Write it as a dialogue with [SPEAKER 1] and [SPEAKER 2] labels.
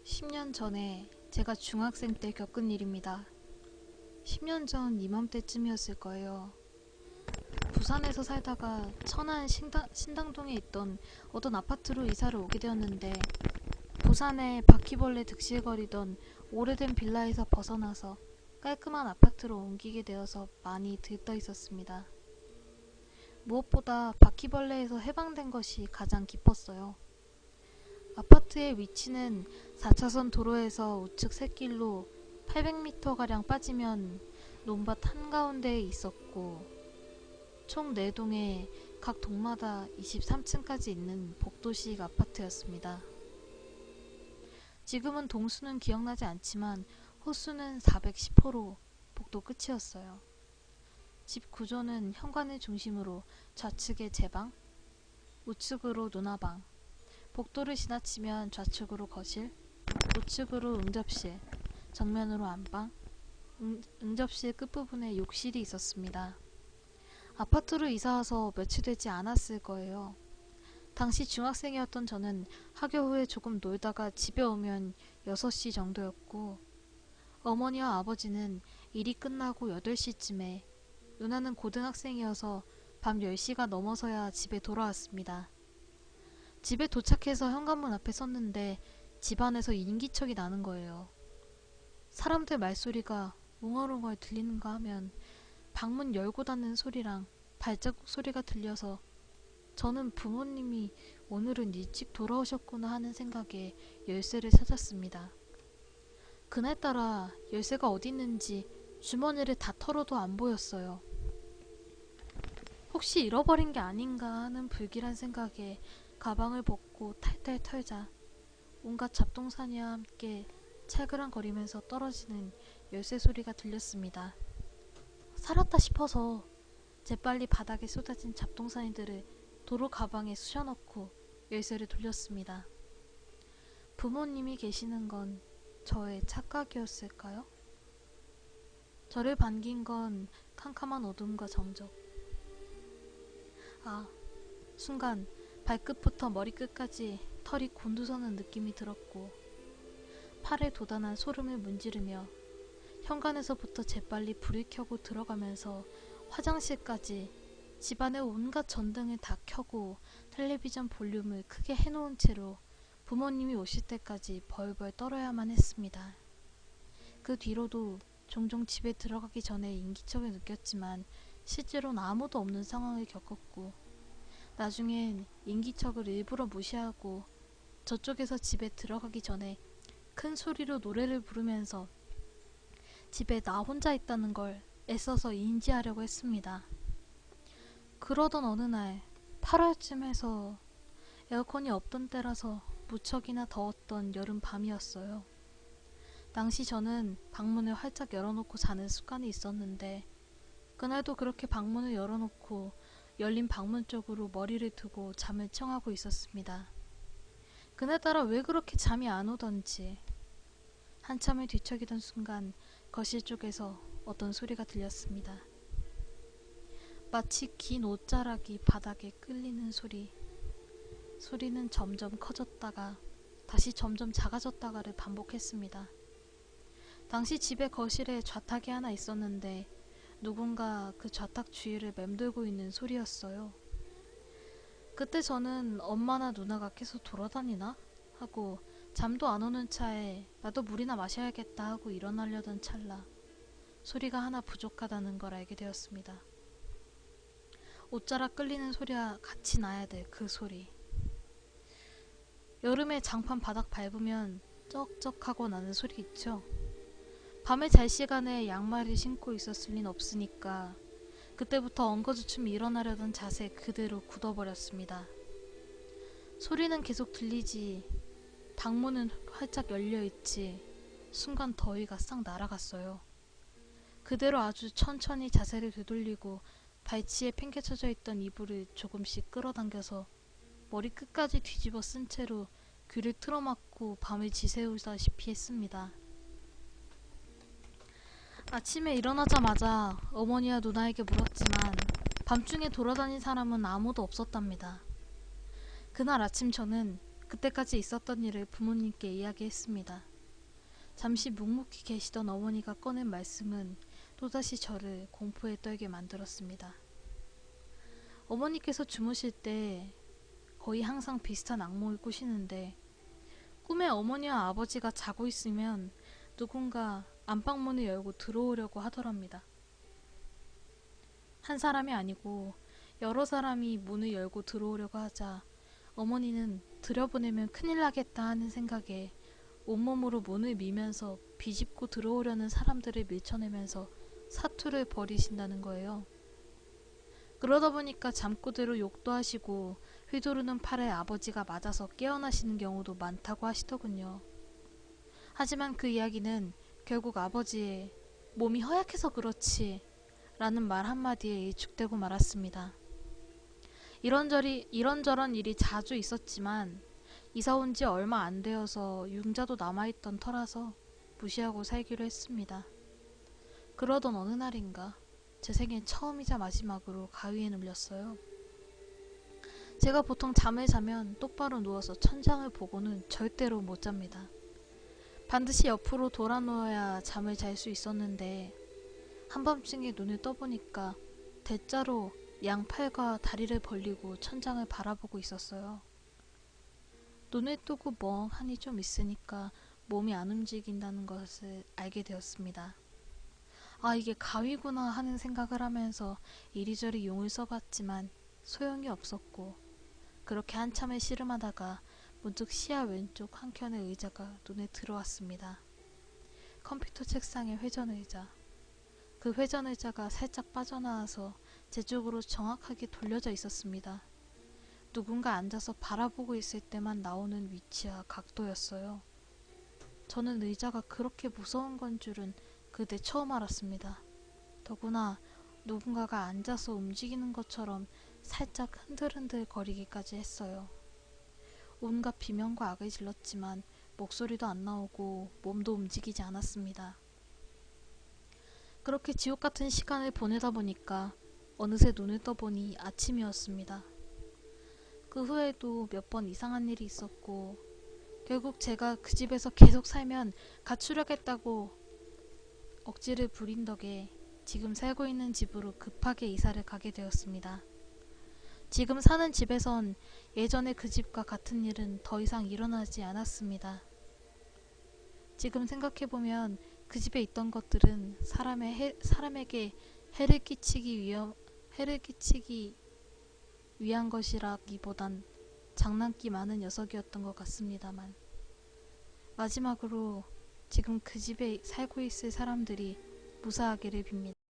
[SPEAKER 1] 10년 전에 제가 중학생 때 겪은 일입니다. 10년 전 이맘때쯤이었을 거예요. 부산에서 살다가 천안 신당동에 있던 어떤 아파트로 이사를 오게 되었는데, 부산에 바퀴벌레 득실거리던 오래된 빌라에서 벗어나서 깔끔한 아파트로 옮기게 되어서 많이 들떠 있었습니다. 무엇보다 바퀴벌레에서 해방된 것이 가장 기뻤어요. 아파트의 위치는 4차선 도로에서 우측 샛길로 800m가량 빠지면 논밭 한가운데에 있었고, 총 4동에 각 동마다 23층까지 있는 복도식 아파트였습니다. 지금은 동수는 기억나지 않지만 호수는 410호로 복도 끝이었어요. 집 구조는 현관을 중심으로 좌측에 제 방, 우측으로 누나방, 복도를 지나치면 좌측으로 거실, 우측으로 응접실, 정면으로 안방, 응접실 끝부분에 욕실이 있었습니다. 아파트로 이사와서 며칠 되지 않았을 거예요. 당시 중학생이었던 저는 학교 후에 조금 놀다가 집에 오면 6시 정도였고, 어머니와 아버지는 일이 끝나고 8시쯤에, 누나는 고등학생이어서 밤 10시가 넘어서야 집에 돌아왔습니다. 집에 도착해서 현관문 앞에 섰는데 집안에서 인기척이 나는 거예요. 사람들 말소리가 웅얼웅얼 들리는가 하면 방문 열고 닫는 소리랑 발자국 소리가 들려서 저는 부모님이 오늘은 일찍 돌아오셨구나 하는 생각에 열쇠를 찾았습니다. 그날따라 열쇠가 어디 있는지 주머니를 다 털어도 안 보였어요. 혹시 잃어버린 게 아닌가 하는 불길한 생각에 가방을 벗고 탈탈 털자 온갖 잡동사니와 함께 찰그랑거리면서 떨어지는 열쇠 소리가 들렸습니다. 살았다 싶어서 재빨리 바닥에 쏟아진 잡동사니들을 도로 가방에 쑤셔넣고 열쇠를 돌렸습니다. 부모님이 계시는 건 저의 착각이었을까요? 저를 반긴 건 캄캄한 어둠과 정적. 순간 발끝부터 머리끝까지 털이 곤두서는 느낌이 들었고, 팔에 도단한 소름을 문지르며 현관에서부터 재빨리 불을 켜고 들어가면서 화장실까지 집안의 온갖 전등을 다 켜고 텔레비전 볼륨을 크게 해놓은 채로 부모님이 오실 때까지 벌벌 떨어야만 했습니다. 그 뒤로도 종종 집에 들어가기 전에 인기척을 느꼈지만 실제로는 아무도 없는 상황을 겪었고, 나중엔 인기척을 일부러 무시하고 저쪽에서 집에 들어가기 전에 큰 소리로 노래를 부르면서 집에 나 혼자 있다는 걸 애써서 인지하려고 했습니다. 그러던 어느 날 8월쯤에서 에어컨이 없던 때라서 무척이나 더웠던 여름 밤이었어요. 당시 저는 방문을 활짝 열어놓고 자는 습관이 있었는데, 그날도 그렇게 방문을 열어놓고 열린 방문 쪽으로 머리를 두고 잠을 청하고 있었습니다. 그날따라 왜 그렇게 잠이 안 오던지 한참을 뒤척이던 순간 거실 쪽에서 어떤 소리가 들렸습니다. 마치 긴 옷자락이 바닥에 끌리는 소리. 소리는 점점 커졌다가 다시 점점 작아졌다가를 반복했습니다. 당시 집의 거실에 좌탁이 하나 있었는데 누군가 그 좌탁 주위를 맴돌고 있는 소리였어요. 그때 저는 엄마나 누나가 계속 돌아다니나? 하고 잠도 안 오는 차에 나도 물이나 마셔야겠다 하고 일어나려던 찰나 소리가 하나 부족하다는 걸 알게 되었습니다. 옷자락 끌리는 소리와 같이 나야 될 그 소리. 여름에 장판 바닥 밟으면 쩍쩍하고 나는 소리 있죠? 밤에 잘 시간에 양말을 신고 있었을 린 없으니까 그때부터 엉거주춤 일어나려던 자세 그대로 굳어버렸습니다. 소리는 계속 들리지, 방문은 활짝 열려있지, 순간 더위가 싹 날아갔어요. 그대로 아주 천천히 자세를 되돌리고 발치에 팽개쳐져 있던 이불을 조금씩 끌어당겨서 머리 끝까지 뒤집어 쓴 채로 귀를 틀어막고 밤을 지새우다시피 했습니다. 아침에 일어나자마자 어머니와 누나에게 물었지만 밤중에 돌아다닌 사람은 아무도 없었답니다. 그날 아침 저는 그때까지 있었던 일을 부모님께 이야기했습니다. 잠시 묵묵히 계시던 어머니가 꺼낸 말씀은 또다시 저를 공포에 떨게 만들었습니다. 어머니께서 주무실 때 거의 항상 비슷한 악몽을 꾸시는데 꿈에 어머니와 아버지가 자고 있으면 누군가 안방문을 열고 들어오려고 하더랍니다. 한 사람이 아니고 여러 사람이 문을 열고 들어오려고 하자 어머니는 들여보내면 큰일 나겠다 하는 생각에 온몸으로 문을 미면서 비집고 들어오려는 사람들을 밀쳐내면서 사투를 벌이신다는 거예요. 그러다 보니까 잠꼬대로 욕도 하시고 휘두르는 팔에 아버지가 맞아서 깨어나시는 경우도 많다고 하시더군요. 하지만 그 이야기는 결국 아버지의 몸이 허약해서 그렇지 라는 말 한마디에 일축되고 말았습니다. 이런저런 일이 자주 있었지만 이사 온 지 얼마 안 되어서 융자도 남아있던 터라서 무시하고 살기로 했습니다. 그러던 어느 날인가 제 생애 처음이자 마지막으로 가위에 눌렸어요. 제가 보통 잠을 자면 똑바로 누워서 천장을 보고는 절대로 못 잡니다. 반드시 옆으로 돌아 누워야 잠을 잘 수 있었는데 한밤중에 눈을 떠보니까 대자로 양팔과 다리를 벌리고 천장을 바라보고 있었어요. 눈을 뜨고 멍하니 좀 있으니까 몸이 안 움직인다는 것을 알게 되었습니다. 아, 이게 가위구나 하는 생각을 하면서 이리저리 용을 써봤지만 소용이 없었고 그렇게 한참을 씨름하다가 문득 시야 왼쪽 한켠의 의자가 눈에 들어왔습니다. 컴퓨터 책상의 회전의자. 그 회전의자가 살짝 빠져나와서 제 쪽으로 정확하게 돌려져 있었습니다. 누군가 앉아서 바라보고 있을 때만 나오는 위치와 각도였어요. 저는 의자가 그렇게 무서운 건 줄은 그때 처음 알았습니다. 더구나 누군가가 앉아서 움직이는 것처럼 살짝 흔들흔들 거리기까지 했어요. 온갖 비명과 악을 질렀지만 목소리도 안 나오고 몸도 움직이지 않았습니다. 그렇게 지옥같은 시간을 보내다 보니까 어느새 눈을 떠보니 아침이었습니다. 그 후에도 몇 번 이상한 일이 있었고 결국 제가 그 집에서 계속 살면 가출하겠다고 억지를 부린 덕에 지금 살고 있는 집으로 급하게 이사를 가게 되었습니다. 지금 사는 집에선 예전에 그 집과 같은 일은 더 이상 일어나지 않았습니다. 지금 생각해보면 그 집에 있던 것들은 사람에게 해를 끼치기 위한 것이라기보단 장난기 많은 녀석이었던 것 같습니다만 마지막으로 지금 그 집에 살고 있을 사람들이 무사하기를 빕니다.